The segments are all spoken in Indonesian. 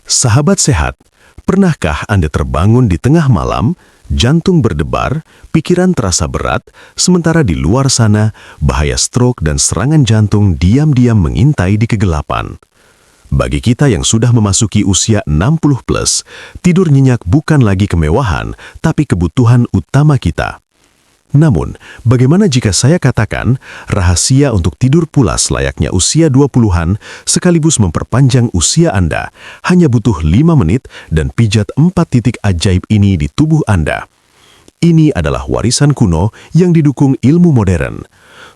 Sahabat sehat, pernahkah Anda terbangun di tengah malam, jantung berdebar, pikiran terasa berat, sementara di luar sana bahaya stroke dan serangan jantung diam-diam mengintai di kegelapan? Bagi kita yang sudah memasuki usia 60 plus, tidur nyenyak bukan lagi kemewahan, tapi kebutuhan utama kita. Namun, bagaimana jika saya katakan rahasia untuk tidur pulas layaknya usia 20-an sekaligus memperpanjang usia Anda hanya butuh 5 menit dan pijat 4 titik ajaib ini di tubuh Anda. Ini adalah warisan kuno yang didukung ilmu modern.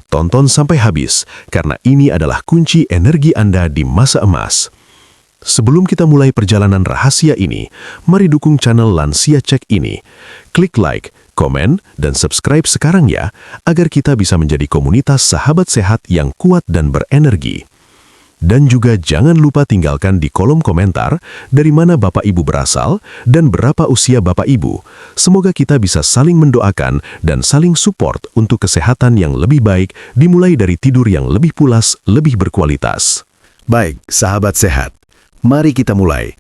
Tonton sampai habis, karena ini adalah kunci energi Anda di masa emas. Sebelum kita mulai perjalanan rahasia ini, mari dukung channel Lansia Cek ini. Klik like, komen, dan subscribe sekarang ya, agar kita bisa menjadi komunitas sahabat sehat yang kuat dan berenergi. Dan juga jangan lupa tinggalkan di kolom komentar dari mana Bapak Ibu berasal dan berapa usia Bapak Ibu. Semoga kita bisa saling mendoakan dan saling support untuk kesehatan yang lebih baik, dimulai dari tidur yang lebih pulas, lebih berkualitas. Baik, sahabat sehat, mari kita mulai.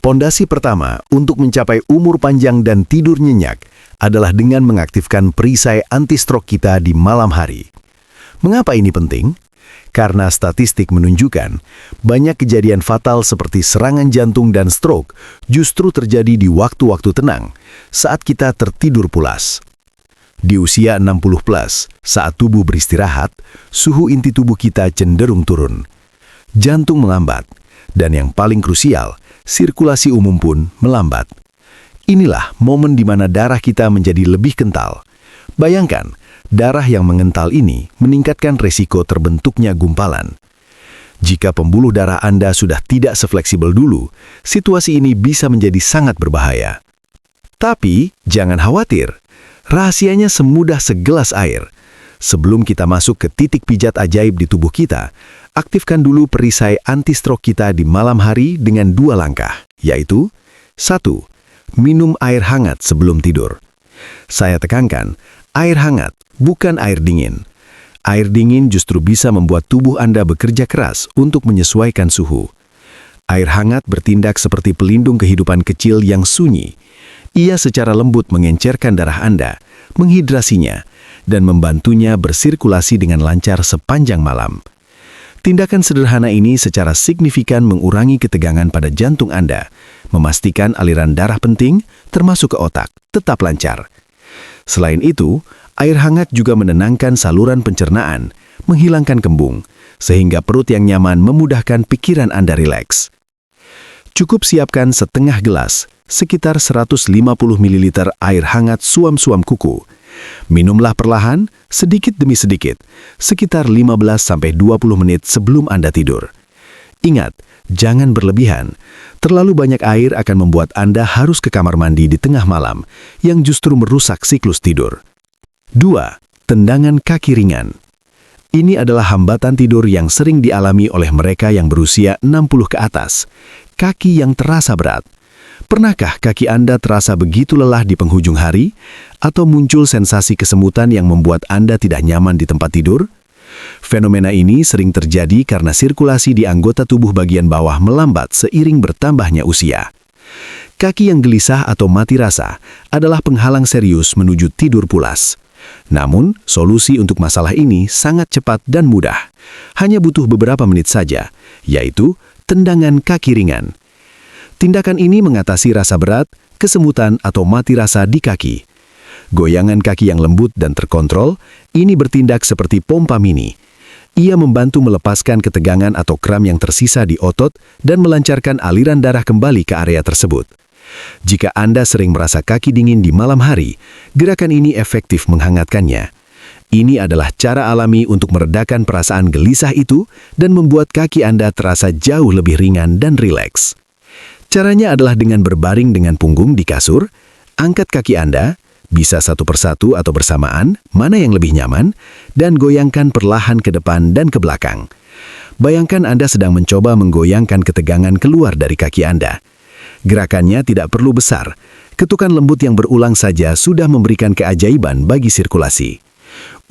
Pondasi pertama untuk mencapai umur panjang dan tidur nyenyak adalah dengan mengaktifkan perisai anti-stroke kita di malam hari. Mengapa ini penting? Karena statistik menunjukkan banyak kejadian fatal seperti serangan jantung dan stroke justru terjadi di waktu-waktu tenang saat kita tertidur pulas. Di usia 60 plus, saat tubuh beristirahat, suhu inti tubuh kita cenderung turun. Jantung melambat, dan yang paling krusial, sirkulasi umum pun melambat. Inilah momen di mana darah kita menjadi lebih kental. Bayangkan, darah yang mengental ini meningkatkan resiko terbentuknya gumpalan. Jika pembuluh darah Anda sudah tidak sefleksibel dulu, situasi ini bisa menjadi sangat berbahaya. Tapi, jangan khawatir. Rahasianya semudah segelas air. Sebelum kita masuk ke titik pijat ajaib di tubuh kita, aktifkan dulu perisai anti-stroke kita di malam hari dengan 2 langkah, yaitu 1. Minum air hangat sebelum tidur. Saya tekankan, air hangat, bukan air dingin. Air dingin justru bisa membuat tubuh Anda bekerja keras untuk menyesuaikan suhu. Air hangat bertindak seperti pelindung kehidupan kecil yang sunyi. Ia secara lembut mengencerkan darah Anda, menghidrasinya, dan membantunya bersirkulasi dengan lancar sepanjang malam. Tindakan sederhana ini secara signifikan mengurangi ketegangan pada jantung Anda, memastikan aliran darah penting, termasuk ke otak, tetap lancar. Selain itu, air hangat juga menenangkan saluran pencernaan, menghilangkan kembung, sehingga perut yang nyaman memudahkan pikiran Anda rileks. Cukup siapkan setengah gelas, sekitar 150 ml air hangat suam-suam kuku. Minumlah perlahan, sedikit demi sedikit, sekitar 15-20 menit sebelum Anda tidur. Ingat, jangan berlebihan. Terlalu banyak air akan membuat Anda harus ke kamar mandi di tengah malam, yang justru merusak siklus tidur. 2. Tendangan kaki ringan. Ini adalah hambatan tidur yang sering dialami oleh mereka yang berusia 60 ke atas. Kaki yang terasa berat. Pernahkah kaki Anda terasa begitu lelah di penghujung hari? Atau muncul sensasi kesemutan yang membuat Anda tidak nyaman di tempat tidur? Fenomena ini sering terjadi karena sirkulasi di anggota tubuh bagian bawah melambat seiring bertambahnya usia. Kaki yang gelisah atau mati rasa adalah penghalang serius menuju tidur pulas. Namun, solusi untuk masalah ini sangat cepat dan mudah. Hanya butuh beberapa menit saja, yaitu tendangan kaki ringan. Tindakan ini mengatasi rasa berat, kesemutan, atau mati rasa di kaki. Goyangan kaki yang lembut dan terkontrol, ini bertindak seperti pompa mini. Ia membantu melepaskan ketegangan atau kram yang tersisa di otot dan melancarkan aliran darah kembali ke area tersebut. Jika Anda sering merasa kaki dingin di malam hari, gerakan ini efektif menghangatkannya. Ini adalah cara alami untuk meredakan perasaan gelisah itu dan membuat kaki Anda terasa jauh lebih ringan dan rileks. Caranya adalah dengan berbaring dengan punggung di kasur, angkat kaki Anda, bisa satu persatu atau bersamaan, mana yang lebih nyaman, dan goyangkan perlahan ke depan dan ke belakang. Bayangkan Anda sedang mencoba menggoyangkan ketegangan keluar dari kaki Anda. Gerakannya tidak perlu besar, ketukan lembut yang berulang saja sudah memberikan keajaiban bagi sirkulasi.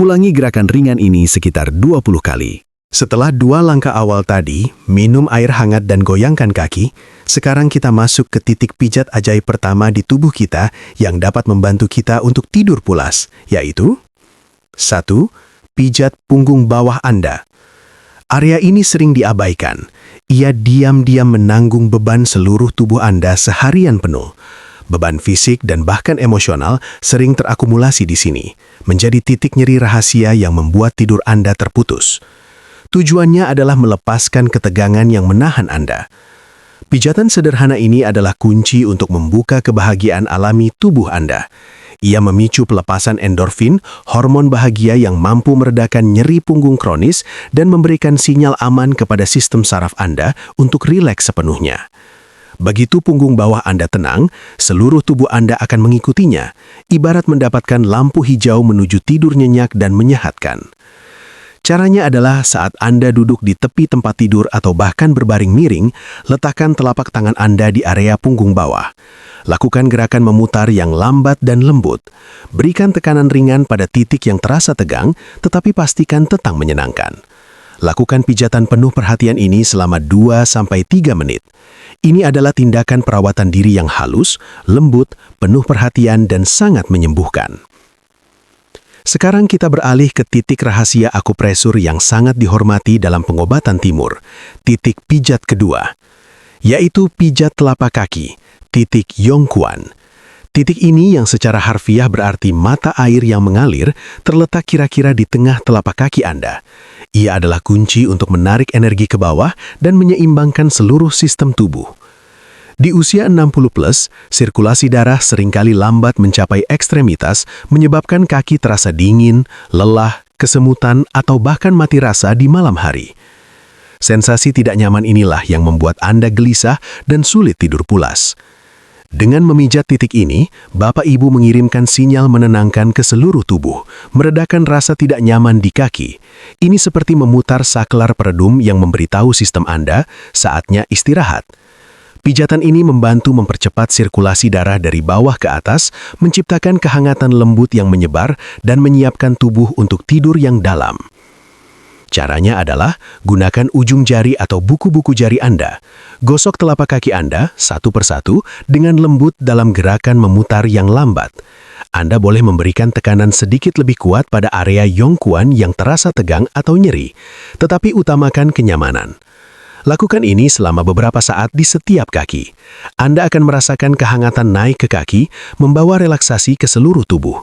Ulangi gerakan ringan ini sekitar 20 kali. Setelah 2 langkah awal tadi, minum air hangat dan goyangkan kaki, sekarang kita masuk ke titik pijat ajaib pertama di tubuh kita yang dapat membantu kita untuk tidur pulas, yaitu 1. Pijat punggung bawah Anda. Area ini sering diabaikan. Ia diam-diam menanggung beban seluruh tubuh Anda seharian penuh. Beban fisik dan bahkan emosional sering terakumulasi di sini, menjadi titik nyeri rahasia yang membuat tidur Anda terputus. Tujuannya adalah melepaskan ketegangan yang menahan Anda. Pijatan sederhana ini adalah kunci untuk membuka kebahagiaan alami tubuh Anda. Ia memicu pelepasan endorfin, hormon bahagia yang mampu meredakan nyeri punggung kronis dan memberikan sinyal aman kepada sistem saraf Anda untuk rileks sepenuhnya. Begitu punggung bawah Anda tenang, seluruh tubuh Anda akan mengikutinya, ibarat mendapatkan lampu hijau menuju tidur nyenyak dan menyehatkan. Caranya adalah saat Anda duduk di tepi tempat tidur atau bahkan berbaring miring, letakkan telapak tangan Anda di area punggung bawah. Lakukan gerakan memutar yang lambat dan lembut. Berikan tekanan ringan pada titik yang terasa tegang, tetapi pastikan tetap menyenangkan. Lakukan pijatan penuh perhatian ini selama 2-3 menit. Ini adalah tindakan perawatan diri yang halus, lembut, penuh perhatian, dan sangat menyembuhkan. Sekarang kita beralih ke titik rahasia akupresur yang sangat dihormati dalam pengobatan timur, titik pijat kedua, yaitu pijat telapak kaki, titik Yongquan. Titik ini yang secara harfiah berarti mata air yang mengalir, terletak kira-kira di tengah telapak kaki Anda. Ia adalah kunci untuk menarik energi ke bawah dan menyeimbangkan seluruh sistem tubuh. Di usia 60+, sirkulasi darah seringkali lambat mencapai ekstremitas, menyebabkan kaki terasa dingin, lelah, kesemutan, atau bahkan mati rasa di malam hari. Sensasi tidak nyaman inilah yang membuat Anda gelisah dan sulit tidur pulas. Dengan memijat titik ini, Bapak Ibu mengirimkan sinyal menenangkan ke seluruh tubuh, meredakan rasa tidak nyaman di kaki. Ini seperti memutar saklar peredum yang memberitahu sistem Anda, saatnya istirahat. Pijatan ini membantu mempercepat sirkulasi darah dari bawah ke atas, menciptakan kehangatan lembut yang menyebar dan menyiapkan tubuh untuk tidur yang dalam. Caranya adalah gunakan ujung jari atau buku-buku jari Anda. Gosok telapak kaki Anda satu persatu dengan lembut dalam gerakan memutar yang lambat. Anda boleh memberikan tekanan sedikit lebih kuat pada area Yongquan yang terasa tegang atau nyeri, tetapi utamakan kenyamanan. Lakukan ini selama beberapa saat di setiap kaki. Anda akan merasakan kehangatan naik ke kaki, membawa relaksasi ke seluruh tubuh.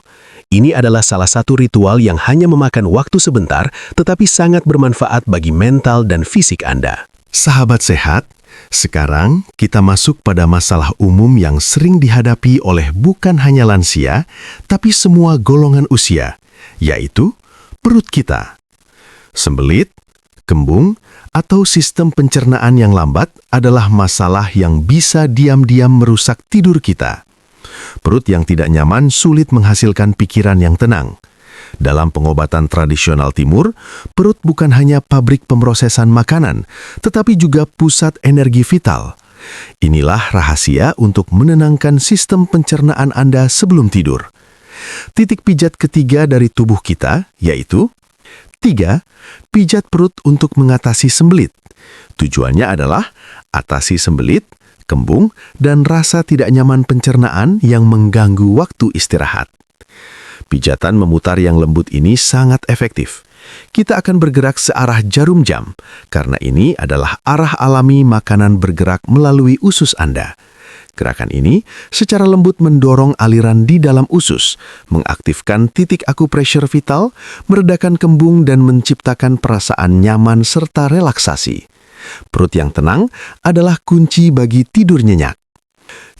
Ini adalah salah satu ritual yang hanya memakan waktu sebentar, tetapi sangat bermanfaat bagi mental dan fisik Anda. Sahabat sehat, sekarang kita masuk pada masalah umum yang sering dihadapi oleh bukan hanya lansia, tapi semua golongan usia, yaitu perut kita. Sembelit, kembung, atau sistem pencernaan yang lambat adalah masalah yang bisa diam-diam merusak tidur kita. Perut yang tidak nyaman sulit menghasilkan pikiran yang tenang. Dalam pengobatan tradisional timur, perut bukan hanya pabrik pemrosesan makanan, tetapi juga pusat energi vital. Inilah rahasia untuk menenangkan sistem pencernaan Anda sebelum tidur. Titik pijat ketiga dari tubuh kita, yaitu 3. Pijat perut untuk mengatasi sembelit. Tujuannya adalah atasi sembelit, kembung, dan rasa tidak nyaman pencernaan yang mengganggu waktu istirahat. Pijatan memutar yang lembut ini sangat efektif. Kita akan bergerak searah jarum jam, karena ini adalah arah alami makanan bergerak melalui usus Anda. Gerakan ini secara lembut mendorong aliran di dalam usus, mengaktifkan titik akupressure vital, meredakan kembung dan menciptakan perasaan nyaman serta relaksasi. Perut yang tenang adalah kunci bagi tidur nyenyak.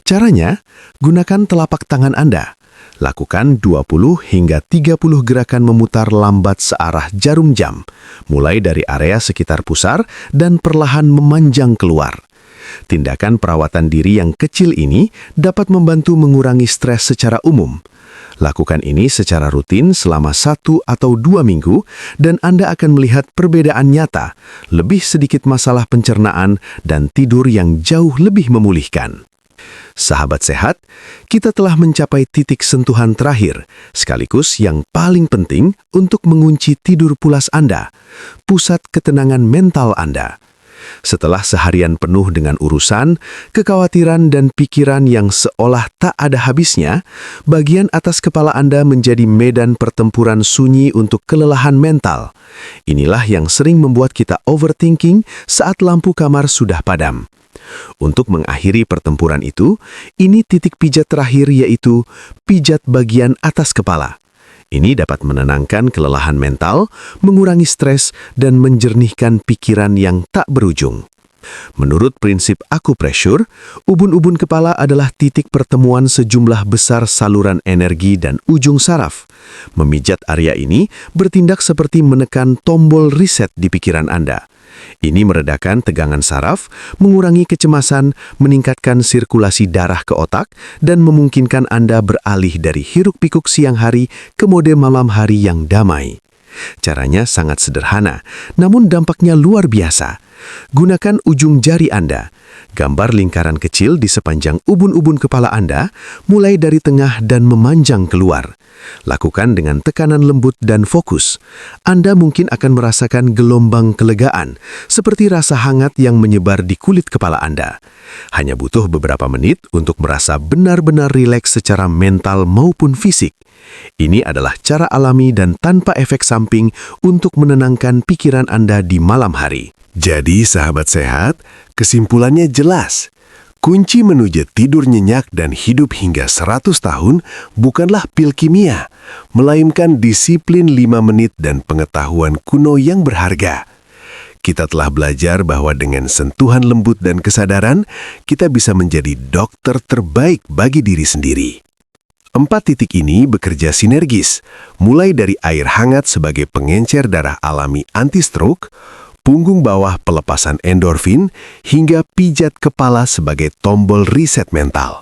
Caranya, gunakan telapak tangan Anda. Lakukan 20 hingga 30 gerakan memutar lambat searah jarum jam, mulai dari area sekitar pusar dan perlahan memanjang keluar. Tindakan perawatan diri yang kecil ini dapat membantu mengurangi stres secara umum. Lakukan ini secara rutin selama 1 atau 2 minggu dan Anda akan melihat perbedaan nyata, lebih sedikit masalah pencernaan dan tidur yang jauh lebih memulihkan. Sahabat sehat, kita telah mencapai titik sentuhan terakhir, sekaligus yang paling penting untuk mengunci tidur pulas Anda, pusat ketenangan mental Anda. Setelah seharian penuh dengan urusan, kekhawatiran, dan pikiran yang seolah tak ada habisnya, bagian atas kepala Anda menjadi medan pertempuran sunyi untuk kelelahan mental. Inilah yang sering membuat kita overthinking saat lampu kamar sudah padam. Untuk mengakhiri pertempuran itu, ini titik pijat terakhir, yaitu pijat bagian atas kepala. Ini dapat menenangkan kelelahan mental, mengurangi stres, dan menjernihkan pikiran yang tak berujung. Menurut prinsip akupressure, ubun-ubun kepala adalah titik pertemuan sejumlah besar saluran energi dan ujung saraf. Memijat area ini bertindak seperti menekan tombol reset di pikiran Anda. Ini meredakan tegangan saraf, mengurangi kecemasan, meningkatkan sirkulasi darah ke otak, dan memungkinkan Anda beralih dari hiruk-pikuk siang hari ke mode malam hari yang damai. Caranya sangat sederhana, namun dampaknya luar biasa. Gunakan ujung jari Anda. Gambar lingkaran kecil di sepanjang ubun-ubun kepala Anda, mulai dari tengah dan memanjang keluar. Lakukan dengan tekanan lembut dan fokus. Anda mungkin akan merasakan gelombang kelegaan, seperti rasa hangat yang menyebar di kulit kepala Anda. Hanya butuh beberapa menit untuk merasa benar-benar rileks secara mental maupun fisik. Ini adalah cara alami dan tanpa efek samping untuk menenangkan pikiran Anda di malam hari. Jadi, sahabat sehat, kesimpulannya jelas. Kunci menuju tidur nyenyak dan hidup hingga 100 tahun bukanlah pil kimia, melainkan disiplin 5 menit dan pengetahuan kuno yang berharga. Kita telah belajar bahwa dengan sentuhan lembut dan kesadaran, kita bisa menjadi dokter terbaik bagi diri sendiri. 4 titik ini bekerja sinergis, mulai dari air hangat sebagai pengencer darah alami anti-stroke, punggung bawah pelepasan endorfin, hingga pijat kepala sebagai tombol reset mental.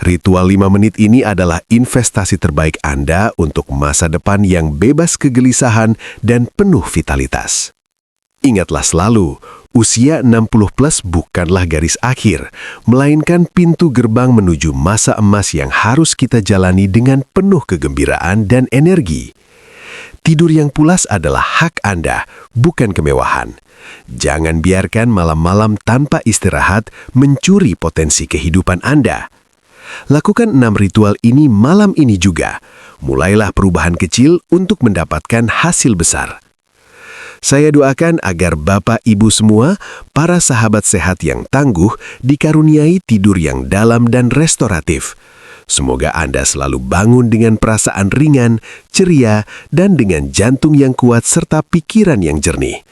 Ritual 5 menit ini adalah investasi terbaik Anda untuk masa depan yang bebas kegelisahan dan penuh vitalitas. Ingatlah selalu, usia 60+ bukanlah garis akhir, melainkan pintu gerbang menuju masa emas yang harus kita jalani dengan penuh kegembiraan dan energi. Tidur yang pulas adalah hak Anda, bukan kemewahan. Jangan biarkan malam-malam tanpa istirahat mencuri potensi kehidupan Anda. Lakukan 6 ritual ini malam ini juga. Mulailah perubahan kecil untuk mendapatkan hasil besar. Saya doakan agar Bapak Ibu semua, para sahabat sehat yang tangguh, dikaruniai tidur yang dalam dan restoratif. Semoga Anda selalu bangun dengan perasaan ringan, ceria, dan dengan jantung yang kuat serta pikiran yang jernih.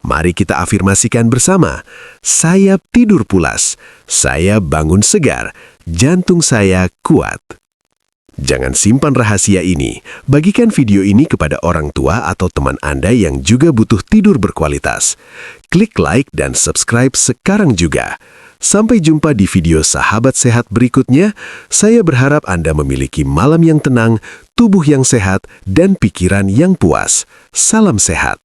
Mari kita afirmasikan bersama, saya tidur pulas, saya bangun segar, jantung saya kuat. Jangan simpan rahasia ini, bagikan video ini kepada orang tua atau teman Anda yang juga butuh tidur berkualitas. Klik like dan subscribe sekarang juga. Sampai jumpa di video Sahabat Sehat berikutnya. Saya berharap Anda memiliki malam yang tenang, tubuh yang sehat, dan pikiran yang puas. Salam sehat.